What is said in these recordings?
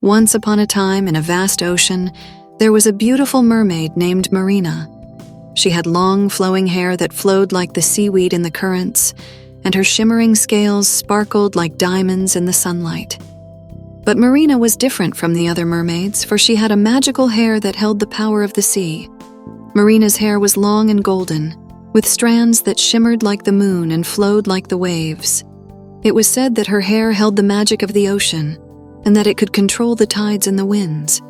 Once upon a time, in a vast ocean, there was a beautiful mermaid named Marina. She had long, flowing hair that flowed like the seaweed in the currents, and her shimmering scales sparkled like diamonds in the sunlight. But Marina was different from the other mermaids, for she had a magical hair that held the power of the sea. Marina's hair was long and golden, with strands that shimmered like the moon and flowed like the waves. It was said that her hair held the magic of the ocean, and that it could control the tides and the winds.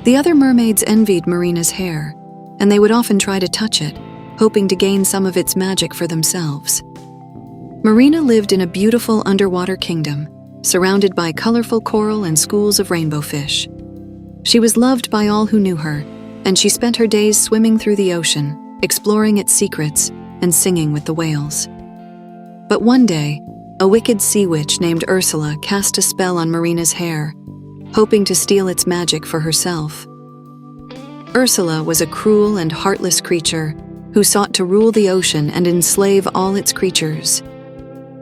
The other mermaids envied Marina's hair, and they would often try to touch it, hoping to gain some of its magic for themselves. Marina lived in a beautiful underwater kingdom, surrounded by colorful coral and schools of rainbow fish. She was loved by all who knew her, and she spent her days swimming through the ocean, exploring its secrets, and singing with the whales. But one day, a wicked sea witch named Ursula cast a spell on Marina's hair, hoping to steal its magic for herself. Ursula was a cruel and heartless creature who sought to rule the ocean and enslave all its creatures.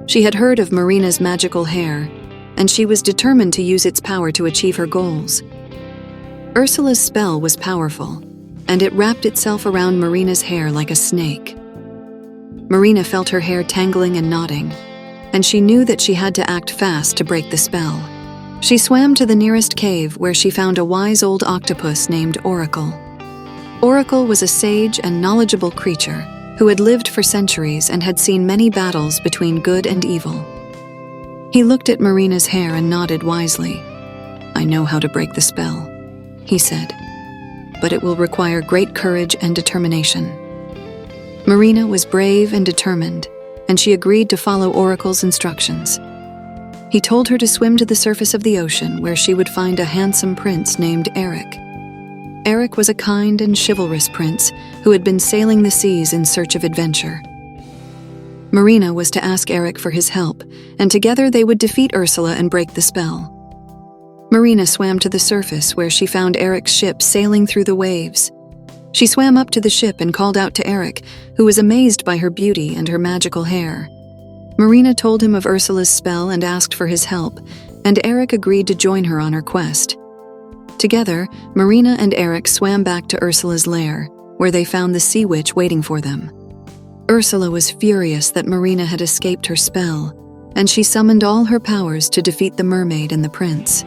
She had heard of Marina's magical hair, and she was determined to use its power to achieve her goals. Ursula's spell was powerful, and it wrapped itself around Marina's hair like a snake. Marina felt her hair tangling and knotting, and she knew that she had to act fast to break the spell. She swam to the nearest cave where she found a wise old octopus named Oracle. Oracle was a sage and knowledgeable creature who had lived for centuries and had seen many battles between good and evil. He looked at Marina's hair and nodded wisely. "I know how to break the spell," he said, "but it will require great courage and determination." Marina was brave and determined, and she agreed to follow Oracle's instructions. He told her to swim to the surface of the ocean where she would find a handsome prince named Eric. Eric was a kind and chivalrous prince who had been sailing the seas in search of adventure. Marina was to ask Eric for his help, and together they would defeat Ursula and break the spell. Marina swam to the surface where she found Eric's ship sailing through the waves. She swam up to the ship and called out to Eric, who was amazed by her beauty and her magical hair. Marina told him of Ursula's spell and asked for his help, and Eric agreed to join her on her quest. Together, Marina and Eric swam back to Ursula's lair, where they found the sea witch waiting for them. Ursula was furious that Marina had escaped her spell, and she summoned all her powers to defeat the mermaid and the prince.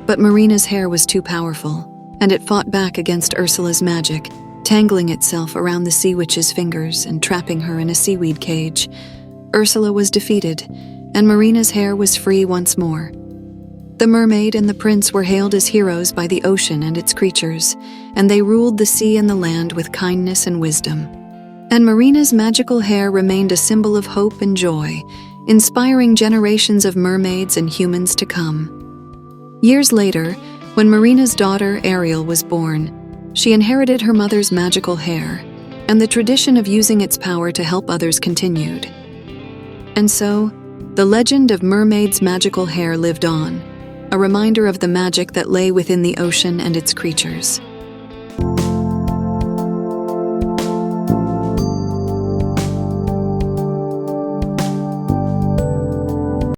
But Marina's hair was too powerful, and it fought back against Ursula's magic, tangling itself around the sea witch's fingers and trapping her in a seaweed cage. Ursula was defeated, and Marina's hair was free once more. The mermaid and the prince were hailed as heroes by the ocean and its creatures, and they ruled the sea and the land with kindness and wisdom. And Marina's magical hair remained a symbol of hope and joy, inspiring generations of mermaids and humans to come. Years later, when Marina's daughter Ariel was born, she inherited her mother's magical hair, and the tradition of using its power to help others continued. And so, the legend of Mermaid's magical hair lived on, a reminder of the magic that lay within the ocean and its creatures.